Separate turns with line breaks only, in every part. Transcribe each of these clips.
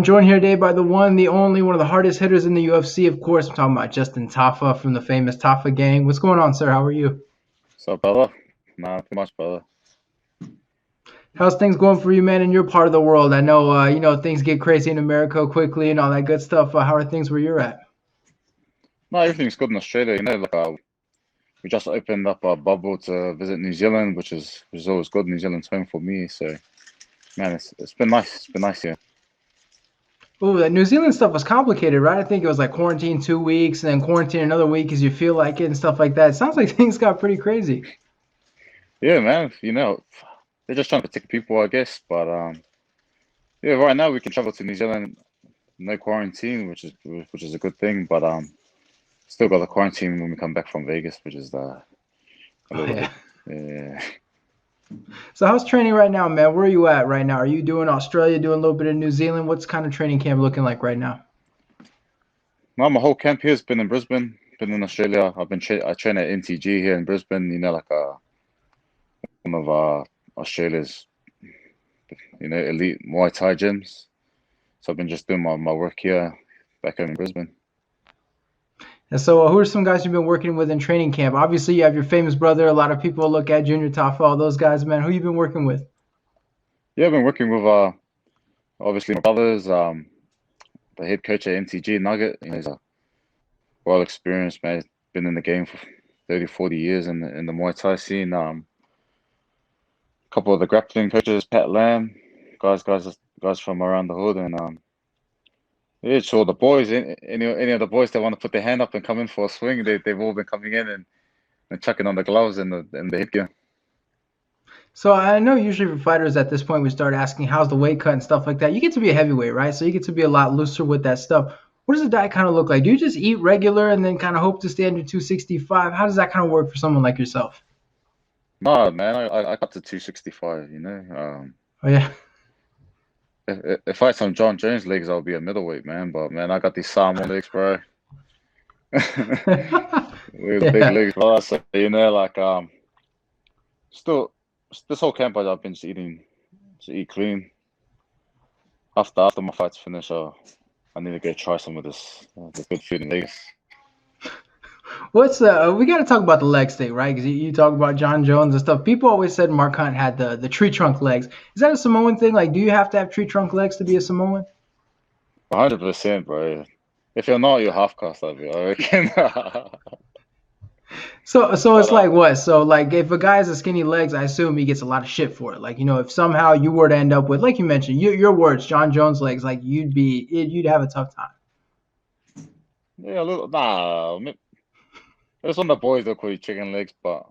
I'm joined here today by the one, the only, one of the hardest hitters in the UFC. Of course, I'm talking about Justin Tafa from the famous Tafa gang. What's going on, sir? How are you?
So, brother, not too much, brother.
How's things going for you, man, in your part of the world? I know, things get crazy in America quickly and all that good stuff. How are things where you're at?
No, everything's good in Australia. We just opened up our bubble to visit New Zealand, which is always good. New Zealand's home for me, so man, it's been nice. It's been nice here.
Oh, that New Zealand stuff was complicated, right? I think it was like quarantine 2 weeks and then quarantine another week because you feel like it and stuff like that. It sounds like things got pretty crazy.
Yeah, man. They're just trying to protect people, I guess. But yeah, right now we can travel to New Zealand, no quarantine, which is a good thing. But still got the quarantine when we come back from Vegas, which is a
Oh
little
yeah.
bit. Yeah.
So how's training right now, man? Where are you at right now? Are you doing Australia, doing a little bit of New Zealand? What's kind of training camp looking like right now?
No, my whole camp here has been in Brisbane, been in Australia. I train at NTG here in Brisbane. One of Australia's elite Muay Thai gyms. So I've been just doing my work here back home in Brisbane.
And so, who are some guys you've been working with in training camp? Obviously, you have your famous brother. A lot of people look at Junior Tafa, all those guys, man. Who you been working with?
Yeah, I've been working with obviously my brothers, the head coach at NTG Nugget. He's a well experienced man. Been in the game for 30, 40 years in the Muay Thai scene. A couple of the grappling coaches, Pat Lamb, guys from around the hood, and yeah, so the boys, any of the boys that want to put their hand up and come in for a swing, they've all been coming in and chucking on the gloves and the headgear.
So I know usually for fighters at this point we start asking how's the weight cut and stuff like that. You get to be a heavyweight, right? So you get to be a lot looser with that stuff. What does the diet kind of look like? Do you just eat regular and then kind of hope to stay under 265? How does that kind of work for someone like yourself?
Nah, man, I got to 265.
Oh yeah.
If I had some John Jones legs, I'll be a middleweight, man. But man, I got these Samoan legs, bro. With big
Yeah.
legs, bro. So still this whole camp I've been just eat clean. After my fights finish, I need to go try some of the good food in Vegas.
What's we got to talk about the leg stick, right? Because you talk about John Jones and stuff. People always said Mark Hunt had the tree trunk legs. Is that a Samoan thing? Like, do you have to have tree trunk legs to be a Samoan?
100%, bro. If you're not, you're half cast of it, I reckon.
So
But
it's like what? So like if a guy has a skinny legs, I assume he gets a lot of shit for it. Like if somehow you were to end up with, like you mentioned, your words, John Jones legs, like you'd have a tough time.
yeah, a little. Nah, there's some of the boys that call you chicken legs, but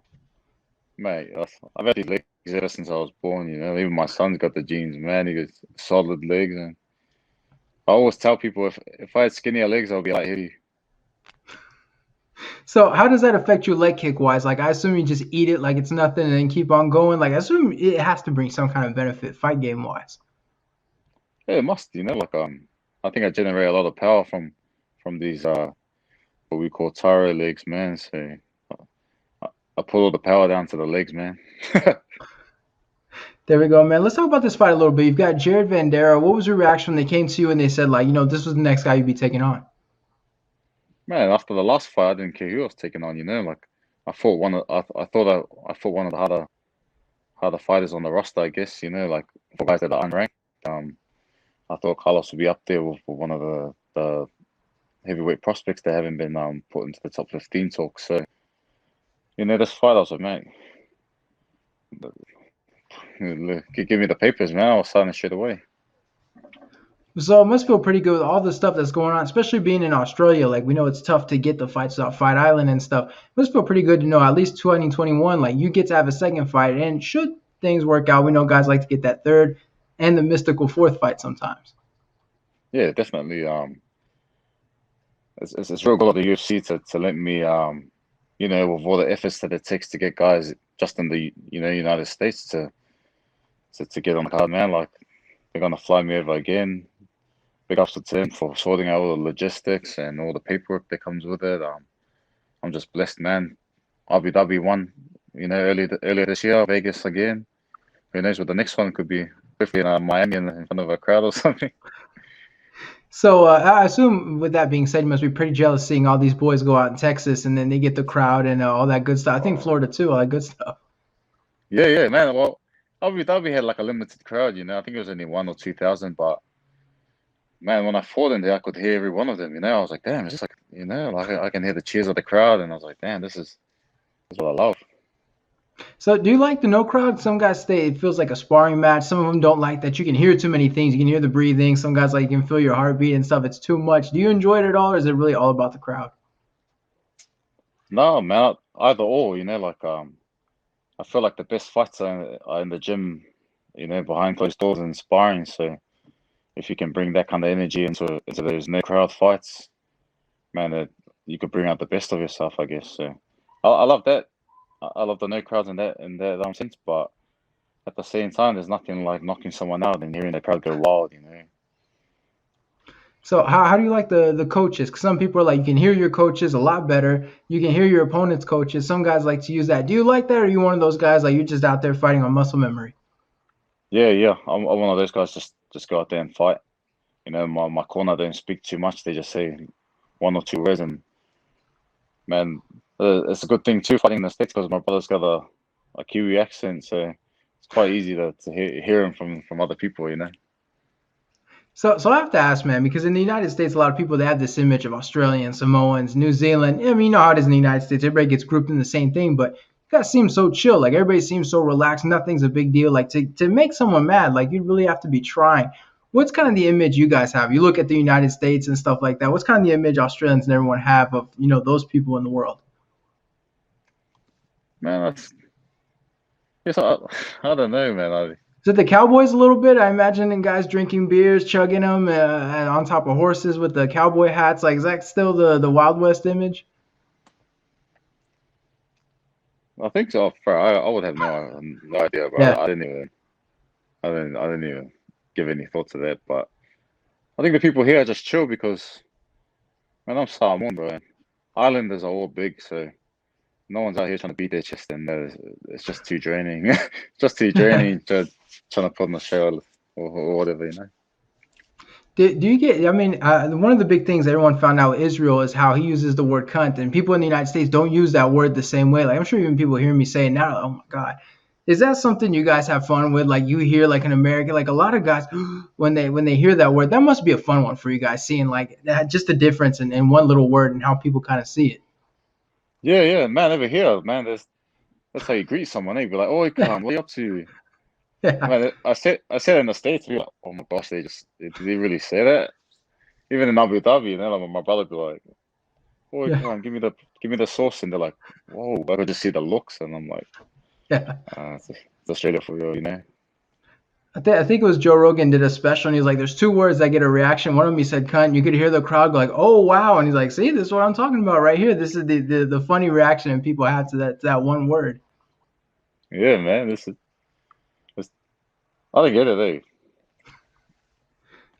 mate, I've had these legs ever since I was born. Even my son's got the genes, man. He got solid legs, and I always tell people if I had skinnier legs, I'll be like Hitty.
So how does that affect you leg kick wise? Like I assume you just eat it like it's nothing and then keep on going. Like I assume it has to bring some kind of benefit fight game wise.
Yeah, it must, I think I generate a lot of power from these what we call Taro legs, man. So I put all the power down to the legs, man.
There we go, man. Let's talk about this fight a little bit. You've got Jared Vanderaa. What was your reaction when they came to you and they said like, this was the next guy you'd be taking on?
Man, after the last fight, I didn't care who I was taking on. Like I thought I fought one of the harder fighters on the roster, I guess. Like for guys that are unranked. Um, I thought Carlos would be up there with one of the heavyweight prospects that haven't been put into the top 15 talk. So this fight, I was like, man, give me the papers, man. I'll sign it straight away.
So it must feel pretty good with all the stuff that's going on, especially being in Australia. Like we know it's tough to get the fights out Fight Island and stuff. It must feel pretty good to know at least 2021, like you get to have a second fight. And should things work out, we know guys like to get that third and the mystical fourth fight sometimes.
Yeah, definitely. It's real good of the UFC to let me with all the efforts that it takes to get guys just in the United States to get on the card, man. Like they're gonna fly me over again. Big ups to Tim for sorting out all the logistics and all the paperwork that comes with it. I'm just blessed, man. RBW won, earlier this year, Vegas again. Who knows what the next one could be? Hopefully in Miami in front of a crowd or something.
So I assume, with that being said, you must be pretty jealous seeing all these boys go out in Texas and then they get the crowd and all that good stuff. I think Florida too, all that good stuff.
Yeah, yeah, man. Well, Abu Dhabi had like a limited crowd, you know. I think it was only 1 or 2 thousand, but man, when I fought in there, I could hear every one of them. You know, I was like, damn, it's just like, you know, like I can hear the cheers of the crowd, and I was like, damn, this is what I love.
So do you like the no crowd? Some guys say it feels like a sparring match. Some of them don't like that you can hear too many things. You can hear the breathing. Some guys like you can feel your heartbeat and stuff. It's too much. Do you enjoy it at all, or is it really all about the crowd?
No, man, either or, you know, like I feel like the best fights are in the gym, you know, behind closed doors and sparring. So if you can bring that kind of energy into those no crowd fights, man, you could bring out the best of yourself, I guess. So I love that. I love the no crowds in that sense, but at the same time, there's nothing like knocking someone out and hearing the crowd go wild, you know.
So how do you like the coaches? 'Cause some people are like you can hear your coaches a lot better. You can hear your opponent's coaches. Some guys like to use that. Do you like that, or are you one of those guys like you're just out there fighting on muscle memory?
Yeah, yeah. I'm one of those guys. Just go out there and fight. You know, my corner don't speak too much. They just say 1 or 2 words, and man, it's a good thing too fighting in the States because my brother's got a Kiwi accent, so it's quite easy to hear him from other people. You know.
So I have to ask, man, because in the United States, a lot of people they have this image of Australians, Samoans, New Zealand. I mean, you know how it is in the United States. Everybody gets grouped in the same thing, but you guys seem so chill. Like everybody seems so relaxed. Nothing's a big deal. Like to make someone mad, like you really have to be trying. What's kind of the image you guys have? You look at the United States and stuff like that. What's kind of the image Australians and everyone have of those people in the world?
Man, yes, I don't know, man.
Is it the Cowboys a little bit? I imagine and guys drinking beers, chugging them on top of horses with the cowboy hats. Like, is that still the Wild West image?
I think so. I would have no idea, bro.
Yeah.
I didn't even give any thought to that. But I think the people here are just chill because, man, I'm Samoan, bro. Islanders are all big, so no one's out here trying to beat their chest, and it's just too draining. Just too draining to trying to put on a show or whatever, you know.
Do you get? I mean, one of the big things everyone found out with Israel is how he uses the word cunt, and people in the United States don't use that word the same way. Like I'm sure even people hear me say it now, like, oh my god, is that something you guys have fun with? Like you hear like an American, like a lot of guys when they hear that word, that must be a fun one for you guys, seeing like that, just the difference in one little word and how people kind of see it.
Yeah, yeah, man. Over here, man, that's how you greet someone. They'd be like, "Oh, come, what are you up to?"
Yeah,
Man, I said in the States, we like, "Oh my gosh, did they really say that?" Even in Abu Dhabi, you know, like my brother be like, "Oh,
yeah,
come on, give me the sauce," and they're like, "Whoa!" I could just see the looks, and I'm like,
yeah.
it's Australia for real, you know.
I think it was Joe Rogan did a special, and he's like, "There's two words that get a reaction." One of them he said "cunt." You could hear the crowd go like, "Oh wow!" And he's like, "See, this is what I'm talking about right here. This is the funny reaction and people have to that one word."
Yeah, man, this I don't get it, eh?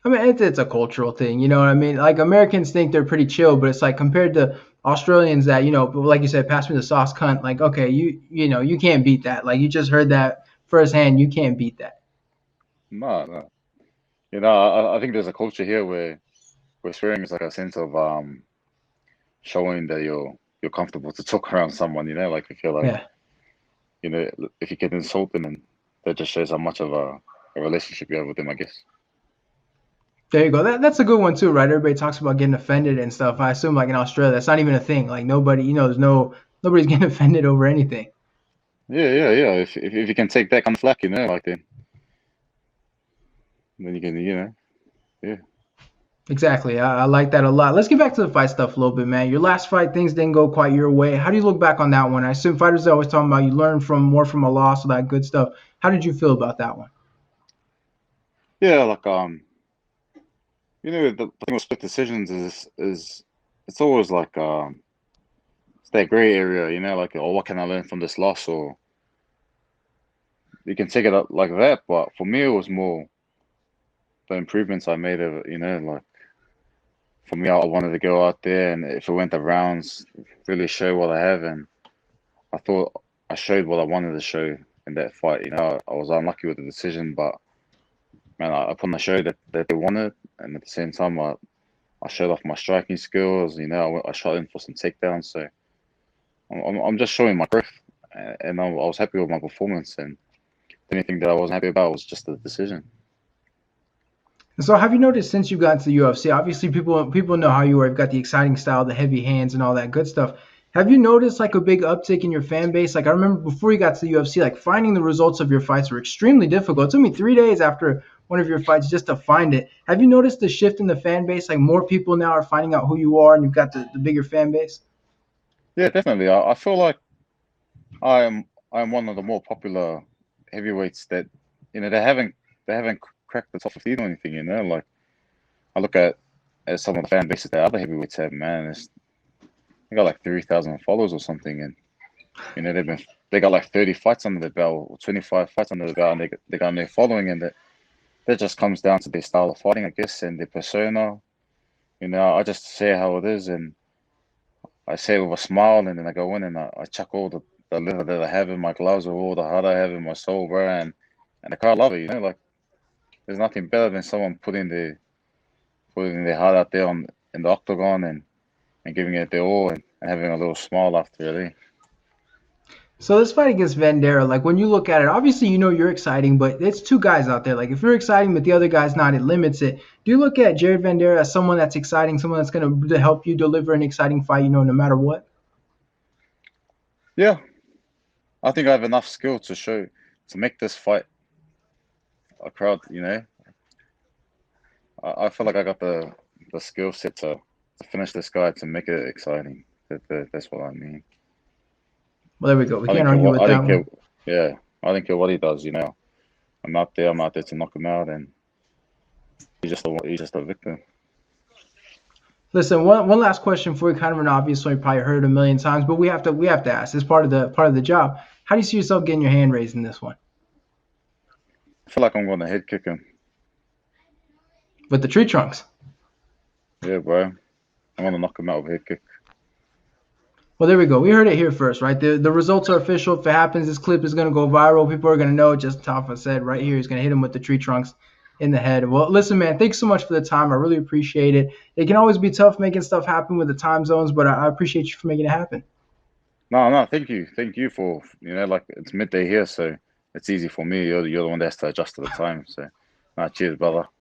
I mean, it's a cultural thing, you know what I mean? Like Americans think they're pretty chill, but it's like compared to Australians that like you said, pass me the sauce, cunt. Like, okay, you can't beat that. Like you just heard that firsthand. You can't beat that.
No, no. You know, I think there's a culture here where swearing is like a sense of showing that you're comfortable to talk around someone, you know, like if you're like,
Yeah.
you know, if you can insult them, and that just shows how much of a relationship you have with them, I guess.
There you go. That's a good one too, right? Everybody talks about getting offended and stuff. I assume like in Australia, that's not even a thing. Like nobody, there's nobody's getting offended over anything.
Yeah, yeah, yeah. If you can take that kind of flack, you know, like then you can, yeah.
Exactly. I like that a lot. Let's get back to the fight stuff a little bit, man. Your last fight, things didn't go quite your way. How do you look back on that one? I assume fighters are always talking about you learn from more from a loss, all that good stuff. How did you feel about that one?
Yeah, like the thing with split decisions is it's always like it's that gray area, you know, like, oh, what can I learn from this loss? Or you can take it up like that, but for me it was more the improvements I made of it, you know, like for me I wanted to go out there, and if it went the rounds, really show what I have, and I thought I showed what I wanted to show in that fight. You know, I was unlucky with the decision, but man, I put on the show that they wanted, and at the same time, I showed off my striking skills. I shot in for some takedowns, so I'm just showing my growth, and I was happy with my performance. And the only thing that I wasn't happy about was just the decision.
So have you noticed since you got into the UFC, obviously people know how you are, you've got the exciting style, the heavy hands and all that good stuff. Have you noticed like a big uptick in your fan base? Like I remember before you got to the UFC, like finding the results of your fights were extremely difficult. It took me 3 days after one of your fights just to find it. Have you noticed the shift in the fan base? Like more people now are finding out who you are and you've got the bigger fan base?
Yeah, definitely. I feel like I'm one of the more popular heavyweights that they haven't cracked the top 15 or anything. Like I look at some of the fan bases that other heavyweights have. Man, they got like 3,000 followers or something, and they got like 30 fights under the belt or 25 fights under the belt, and they got their following, and that just comes down to their style of fighting, I guess, and their persona. I just say how it is, and I say it with a smile, and then I go in and I chuck all the liver that I have in my gloves or all the heart I have in my soul, bro, and the crowd love it. Like there's nothing better than someone putting their heart out there in the octagon and giving it their all and having a little smile after it.
So this fight against Vanderaa, like when you look at it, obviously you know you're exciting, but it's two guys out there. Like if you're exciting, but the other guy's not, it limits it. Do you look at Jared Vanderaa as someone that's exciting, someone that's going to help you deliver an exciting fight, no matter what?
Yeah, I think I have enough skill to make this fight a crowd. I feel like I got the skill set to finish this guy to make it exciting. That's what I mean.
Well, there we go. We
I
can't
didn't care
argue
what
with
I
that
didn't care.
one.
Yeah, I didn't care what he does. I'm out there to knock him out, and he's just a victim.
Listen, one last question for you, kind of an obvious one. You probably heard it a million times, but we have to ask. It's part of the job. How do you see yourself getting your hand raised in this one
I feel like I'm going to head kick him.
with the tree trunks?
Yeah, bro. I'm going to knock him out with a head kick.
Well, there we go. We heard it here first, right? The results are official. If it happens, this clip is going to go viral. People are going to know. Justin Tafa said right here he's going to hit him with the tree trunks in the head. Well, listen, man, thanks so much for the time. I really appreciate it. It can always be tough making stuff happen with the time zones, but I appreciate you for making it happen.
No, thank you for like it's midday here, so it's easy for me. You're the one that has to adjust to the time. So, cheers, brother.